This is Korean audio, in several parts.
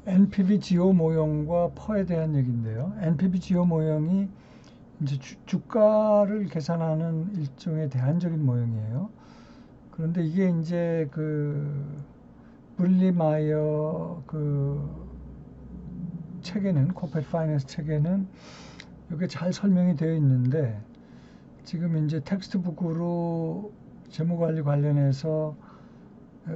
NPV 지호 모형과 퍼에 대한 얘기인데요. NPV 지호 모형이 이제 주가를 계산하는 일종의 대안적인 모형이에요. 그런데 이게 이제 그 물리마이어 그 책에는 코퍼레이트 파이낸스 책에는 이게 잘 설명이 되어 있는데 지금 이제 텍스트북으로 재무관리 관련해서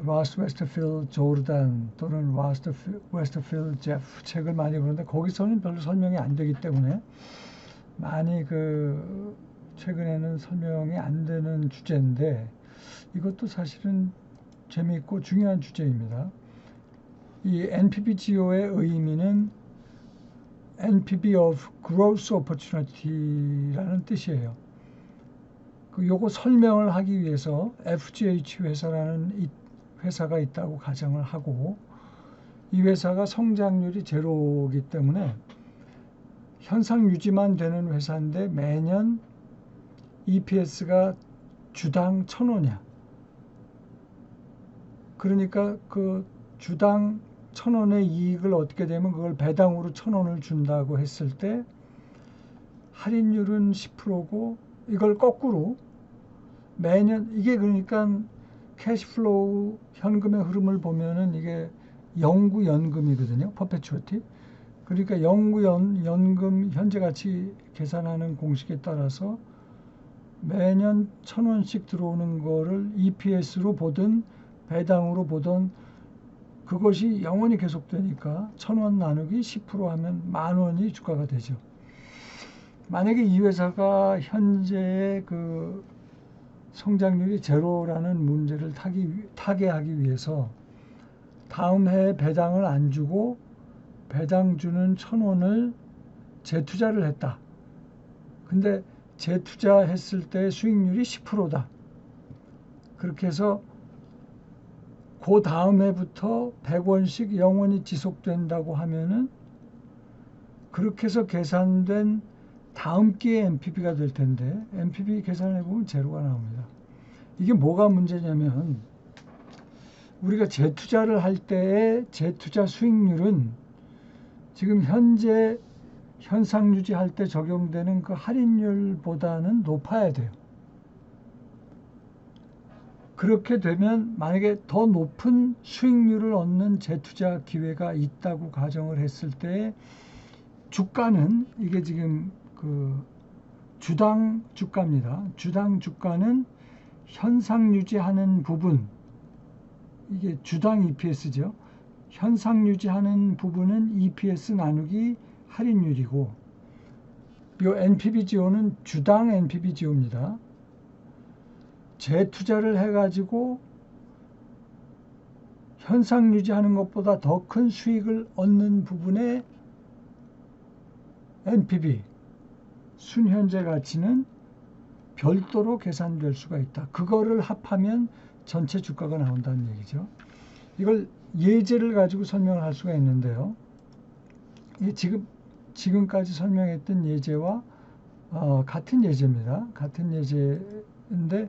라스 웨스터필드 조르단 또는 라스 웨스터필드 제프 책을 많이 보는데 거기서는 별로 설명이 안 되기 때문에 많이 그 최근에는 설명이 안 되는 주제인데 이것도 사실은 재미있고 중요한 주제입니다. 이 NPV 지호의 의미는 NPV of Growth Opportunity라는 뜻이에요. 요거 설명을 하기 위해서 FGH 회사라는 회사가 있다고 가정을 하고 이 회사가 성장률이 제로이기 때문에 현상 유지만 되는 회사인데 매년 EPS가 주당 1,000원이야. 그러니까 그 주당 1,000원의 이익을 얻게 되면 그걸 배당으로 1,000원을 준다고 했을 때 할인율은 10%고 이걸 거꾸로 매년 이게 그러니까 캐시플로우 현금의 흐름을 보면은 이게 영구연금이거든요. 퍼페추어티. 그러니까 영구연금 현재 가치 계산하는 공식에 따라서 매년 1,000원씩 들어오는 거를 EPS로 보든 배당으로 보든 그것이 영원히 계속되니까 1,000원 나누기 10% 하면 10,000원이 주가가 되죠. 만약에 이 회사가 현재의 그 성장률이 제로라는 문제를 타개하기 위해서 다음 해에 배당을 안 주고 배당 주는 1,000원을 재투자를 했다. 근데 재투자했을 때 수익률이 10%다. 그렇게 해서 그 다음 해부터 100원씩 영원히 지속된다고 하면은 그렇게 해서 계산된 다음 기회 NPV가 될 텐데 NPV 계산해 보면 제로가 나옵니다. 이게 뭐가 문제냐면 우리가 재투자를 할 때의 재투자 수익률은 지금 현재 현상 유지할 때 적용되는 그 할인율보다는 높아야 돼요. 그렇게 되면 만약에 더 높은 수익률을 얻는 재투자 기회가 있다고 가정을 했을 때 주가는 이게 지금 그 주당 주가입니다. 주당 주가는 현상 유지하는 부분 이게 주당 EPS죠. 현상 유지하는 부분은 EPS 나누기 할인율이고 이 NPV 지호는 주당 NPV 지호입니다. 재투자를 해가지고 현상 유지하는 것보다 더 큰 수익을 얻는 부분의 NPV 순현재 가치는 별도로 계산될 수가 있다. 그거를 합하면 전체 주가가 나온다는 얘기죠. 이걸 예제를 가지고 설명을 할 수가 있는데요. 지금까지 설명했던 예제와 같은 예제입니다. 같은 예제인데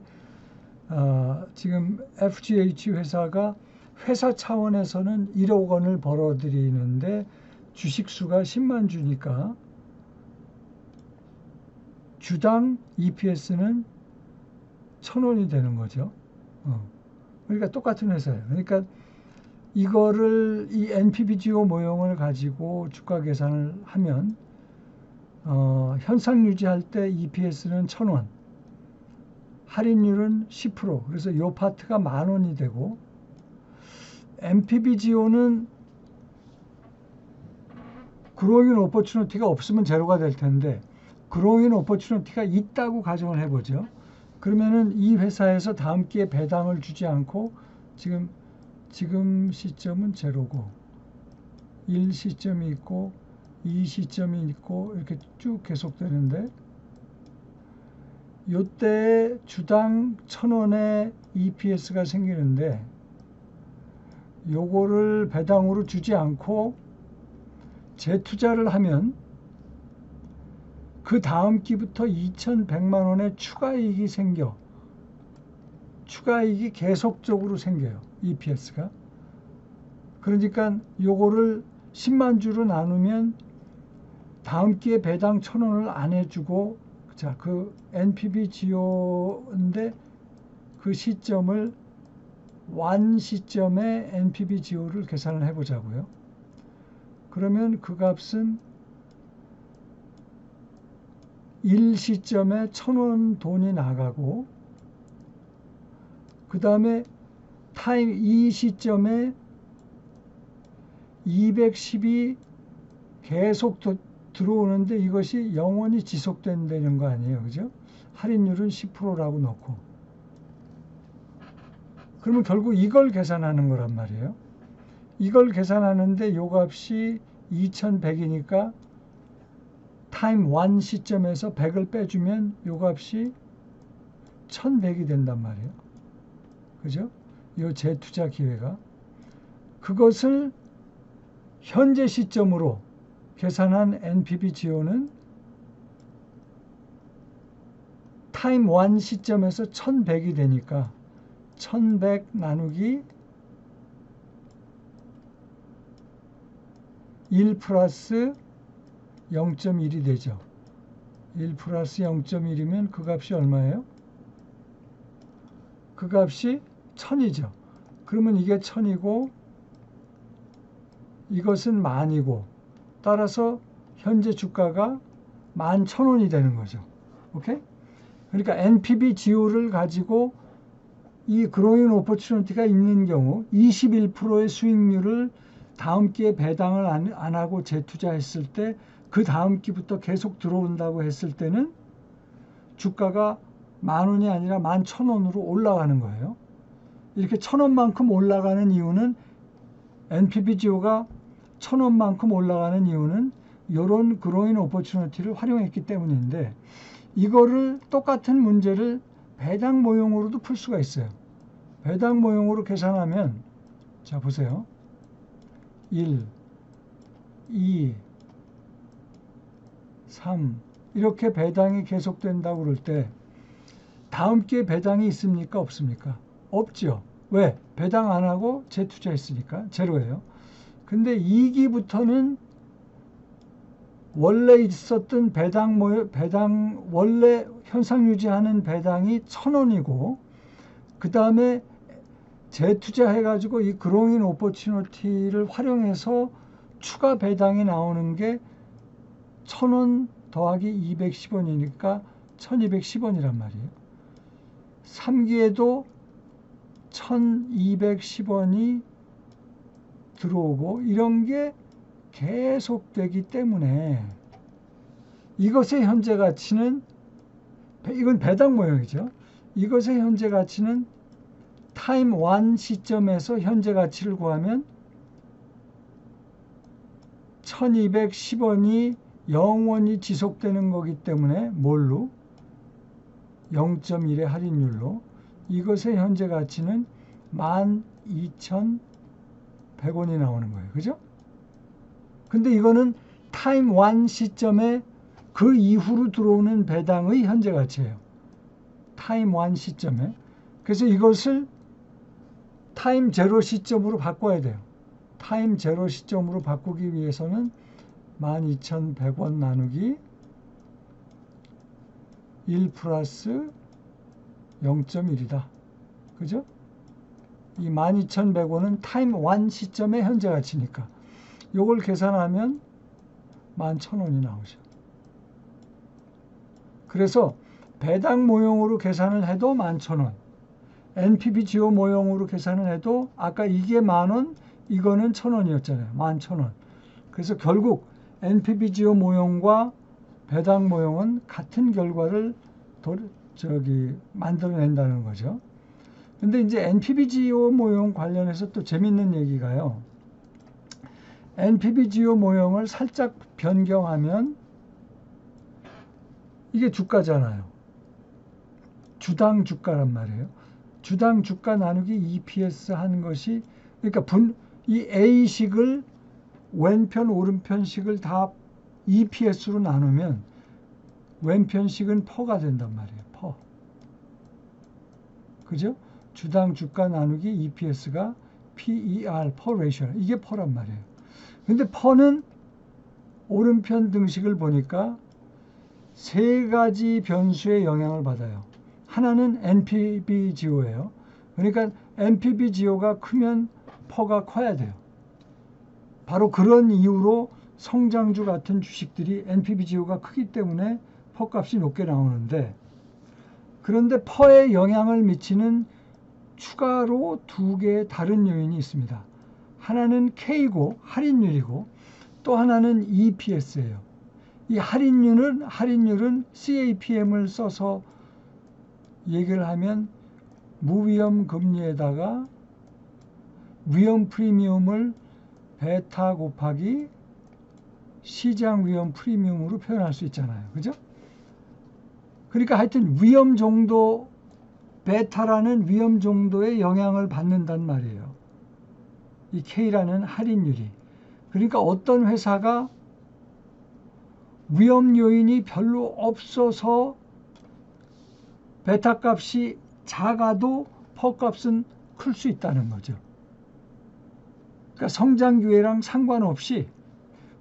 지금 FGH 회사가 회사 차원에서는 1억 원을 벌어들이는데 주식수가 10만 주니까 주당 EPS는 1,000원이 되는 거죠. 그러니까 똑같은 회사예요. 그러니까 이거를 이 NPV 지호 모형을 가지고 주가 계산을 하면 현상 유지할 때 EPS는 1,000원, 할인율은 10%. 그래서 이 파트가 10,000원이 되고 NPV 지호는 그로잉 오퍼추니티가 없으면 제로가 될 텐데 그로잉 오퍼추니티가 있다고 가정을 해보죠. 그러면은 이 회사에서 다음 기회에 배당을 주지 않고 지금 시점은 제로고 1 시점이 있고 2 시점이 있고 이렇게 쭉 계속되는데 이때 주당 1,000원의 EPS가 생기는데 요거를 배당으로 주지 않고 재투자를 하면 그 다음 기부터 2,100만 원의 추가이익이 생겨. 추가이익이 계속적으로 생겨요. EPS가. 그러니까 요거를 10만 주로 나누면 다음 기회 배당 1,000원을 안 해주고, 자, 그 NPV 지호인데 그 시점을 완 시점에 NPV 지호를 계산을 해보자고요. 그러면 그 값은 1 시점에 1,000원 돈이 나가고, 그 다음에 타임 2 시점에 210이 계속 들어오는데 이것이 영원히 지속된다는 거 아니에요. 그죠? 할인율은 10%라고 넣고. 그러면 결국 이걸 계산하는 거란 말이에요. 이걸 계산하는데 요 값이 2100이니까 타임 1 시점에서 100을 빼주면 요 값이 1100이 된단 말이에요. 그죠? 요 재투자 기회가. 그것을 현재 시점으로 계산한 NPV 지호는 타임 1 시점에서 1100이 되니까 1100 나누기 1 플러스 0.1이 되죠. 1 플러스 0.1이면 그 값이 얼마예요? 그 값이 1000이죠. 그러면 이게 1000이고 이것은 10,000이고 따라서 현재 주가가 11,000원이 되는 거죠. 오케이? 그러니까 NPV 지호를 가지고 이 그로잉 오퍼튜니티가 있는 경우 21%의 수익률을 다음 기에 배당을 안 하고 재투자했을 때 그 다음 기부터 계속 들어온다고 했을 때는 주가가 10,000원이 아니라 11,000원으로 올라가는 거예요. 이렇게 1,000원만큼 올라가는 이유는 NPV 지호가 1,000원만큼 올라가는 이유는 이런 그로잉 오퍼튜니티를 활용했기 때문인데 이거를 똑같은 문제를 배당 모형으로도 풀 수가 있어요. 배당 모형으로 계산하면 자 보세요. 1, 2, 3 이렇게 배당이 계속된다고 그럴 때 다음 기회 배당이 있습니까? 없습니까? 없죠. 왜? 배당 안 하고 재투자했으니까 제로예요. 근데 2기부터는 원래 있었던 배당 원래 현상 유지하는 배당이 1,000원이고 그 다음에 재투자해가지고 이 그로잉 오퍼튜니티를 활용해서 추가 배당이 나오는 게 1,000원 더하기 210원이니까 1,210원이란 말이에요. 3기에도 1,210원이 들어오고 이런 게 계속되기 때문에 이것의 현재 가치는 이건 배당 모형이죠. 이것의 현재 가치는 타임 1 시점에서 현재 가치를 구하면 1,210원이 영원히 지속되는 거기 때문에 뭘로? 0.1의 할인율로 이것의 현재 가치는 12,100원이 나오는 거예요. 그죠? 근데 이거는 타임 1 시점에 그 이후로 들어오는 배당의 현재 가치예요. 타임 1 시점에. 그래서 이것을 타임 제로 시점으로 바꿔야 돼요. 타임 제로 시점으로 바꾸기 위해서는 12,100원 나누기 1 플러스 0.1이다. 그죠? 이 12,100원은 타임 1 시점의 현재 가치니까 요걸 계산하면 11,000원이 나오죠. 그래서 배당 모형으로 계산을 해도 11,000원, NPV 지호 모형으로 계산을 해도 아까 이게 10,000원, 이거는 1,000원이었잖아요. 11,000원. 그래서 결국 NPV 지호 모형과 배당 모형은 같은 결과를 만들어낸다는 거죠. 근데 이제 NPV 지호 모형 관련해서 또 재밌는 얘기가요. NPV 지호 모형을 살짝 변경하면 이게 주가잖아요. 주당 주가란 말이에요. 주당 주가 나누기 EPS 하는 것이 그러니까 이 A식을 왼편 오른편식을 다 EPS로 나누면 왼편식은 퍼가 된단 말이에요. 퍼. 그죠? 주당 주가 나누기 EPS가 PER, 퍼 레이쇼. 이게 퍼란 말이에요. 근데 퍼는 오른편 등식을 보니까 세 가지 변수의 영향을 받아요. 하나는 NPV-GO예요. 그러니까 NPV-GO가 크면 퍼가 커야 돼요. 바로 그런 이유로 성장주 같은 주식들이 NPV-GO가 크기 때문에 퍼 값이 높게 나오는데, 그런데 퍼에 영향을 미치는 추가로 두 개의 다른 요인이 있습니다. 하나는 K고 할인율이고, 또 하나는 EPS예요. 이 할인율은 CAPM을 써서 얘기를 하면 무위험 금리에다가 위험 프리미엄을 베타 곱하기 시장 위험 프리미엄으로 표현할 수 있잖아요. 그죠? 그러니까 하여튼 위험 정도, 베타라는 위험 정도의 영향을 받는단 말이에요. 이 K라는 할인율이. 그러니까 어떤 회사가 위험 요인이 별로 없어서 베타 값이 작아도 퍼 값은 클 수 있다는 거죠. 그러니까 성장 기회랑 상관없이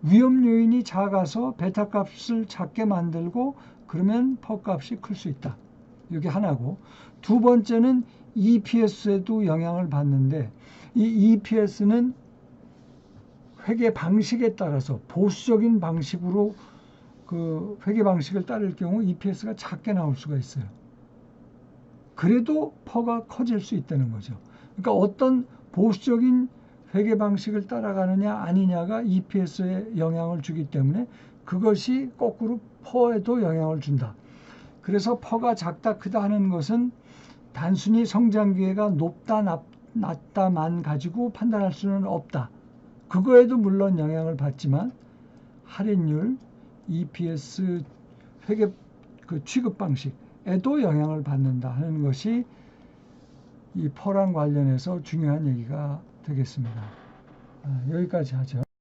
위험 요인이 작아서 베타 값을 작게 만들고 그러면 퍼 값이 클 수 있다. 이게 하나고, 두 번째는 EPS에도 영향을 받는데, 이 EPS는 회계 방식에 따라서 보수적인 방식으로 그 회계 방식을 따를 경우 EPS가 작게 나올 수가 있어요. 그래도 퍼가 커질 수 있다는 거죠. 그러니까 어떤 보수적인 회계 방식을 따라가느냐 아니냐가 EPS에 영향을 주기 때문에 그것이 거꾸로 퍼에도 영향을 준다. 그래서 퍼가 작다 크다 하는 것은 단순히 성장 기회가 높다 낮다만 가지고 판단할 수는 없다. 그거에도 물론 영향을 받지만 할인율, EPS 회계 그 취급 방식에도 영향을 받는다 하는 것이 이 퍼랑 관련해서 중요한 얘기가 되겠습니다. 여기까지 하죠.